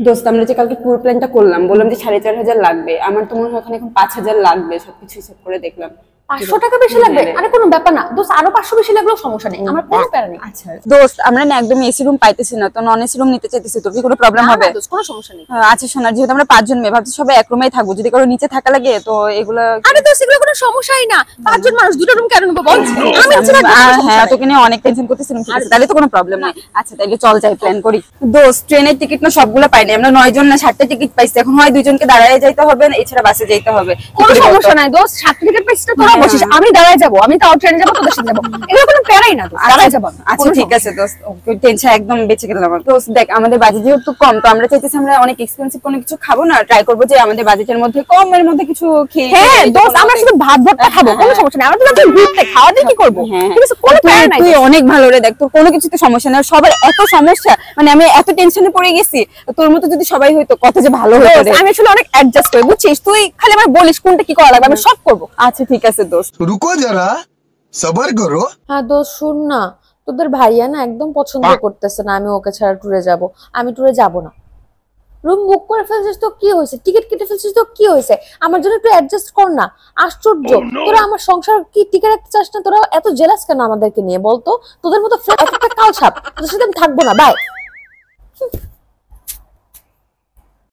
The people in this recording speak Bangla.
দোস্ত আমরা যে কালকে ট্যুর প্ল্যানটা করলাম, বললাম যে 4,500 লাগবে, আমার তো মনে হয় ওখানে এখন 5,000 লাগবে, সবকিছু হিসাব করে দেখলাম। 500 টাকা বেশি লাগবে? আরে কোনো ব্যাপার না দোস্ত, আরো 500 বেশি লাগলেও সমস্যা নেই, আমার কোনো প্যারা নেই। আচ্ছা দোস্ত, আমরা না একদম এসি রুম পাইতেছি না, তো নন এসি রুম নিতে চাইতেছি, তো কি কোনো প্রবলেম হবে? দোস্ত কোনো সমস্যা নেই। আচ্ছা শোনা, যেহেতু আমরা 5 জন মেয়ে, ভাবছি সবাই এক রুমেই থাকবো, যদি কারো নিচে থাকা লাগে তো এগুলো। আরে দোস্ত এগুলো কোনো সমস্যাই না, 5 জন মানুষ দুটো রুম কেন নেব বল? আমি হ্যাঁ তোকে নিয়ে অনেক টেনশন করতেছিলাম, ঠিক আছে তাহলে তো কোনো প্রবলেম নাই। আচ্ছা তাহলে চল যাই, প্ল্যান করি। দোস্ত ট্রেনের টিকিট না সবগুলো পাইনি, আমরা 9 জন না 7টা টিকিট পাইছি, এখন হয় 2 জনকে দাঁড়ায় যাইতে হবে, এছাড়া বাসে যাইতে হবে। কোনো সমস্যা নাই দোস্ত, 7 টিকিট পাইছিস তোরা বসিস, আমি দাঁড়ায় যাব, আমি তাও ট্রেনে যাব, তোদের সাথে যাব, এগুলো কোনো প্যারাই না, দাঁড়ায় যাব। আচ্ছা ঠিক আছে দোস্ত, টেনশন একদম বেঁচে গেলাম আমার। দোস্ত দেখ আমাদের বাজেট যেহেতু কম, তো আমরা চাইতেছি আমরা অনেক এক্সপেন্সিভ কোনো কিছু খাবো না, ট্রাই করবো যে আমাদের বাজেটের মধ্যে কমের মধ্যে কিছু খেয়ে। হ্যাঁ দোস্ত আমরা শুধু ভাত ভর্তা খাবো, কোনো সমস্যা নাই, আমরা তো যাচ্ছি ঘুরতে, খাওয়া দিয়ে কি করব? ঠিক আছে কোনো প্যারা নাই। তুই অনেক ভালো রে, দেখ তোর কোনো কিছুতে সমস্যা না, সবার এত সমস্যা, মানে আমি এত টেনশনে পড়ে গেছি, তোর মতো যদি সবাই হইতো কত যে ভালো হতো রে। আমি আসলে অনেক অ্যাডজাস্ট করি বুঝছিস, তুই খালি আমার বলিস কোনটা কি করা লাগবে, আমি সব করব। আচ্ছা ঠিক আছে দোস্ত, रुको जरा सबर करो। হ্যাঁ দোস্ত শুন না, তোদের ভাইয়া না একদম পছন্দ করতেছে না আমি ওকে ছাড়া ট্যুরে যাব, আমি ট্যুরে যাব না। রুম বুক করে ফেলছিস তো কি হয়েছে, টিকিট কেটে ফেলছিস তো কি হয়েছে, আমার জন্য একটু অ্যাডজাস্ট কর না। আশ্চর্য, তোরা আমার সংসার কি টিকে রাখতে চাস না? তোরা এত জেলাস কেন আমাদেরকে নিয়ে বলতো? তোদের মতো একটা কাল সাপ, তোদের সাথে আমি থাকবো না, বাই।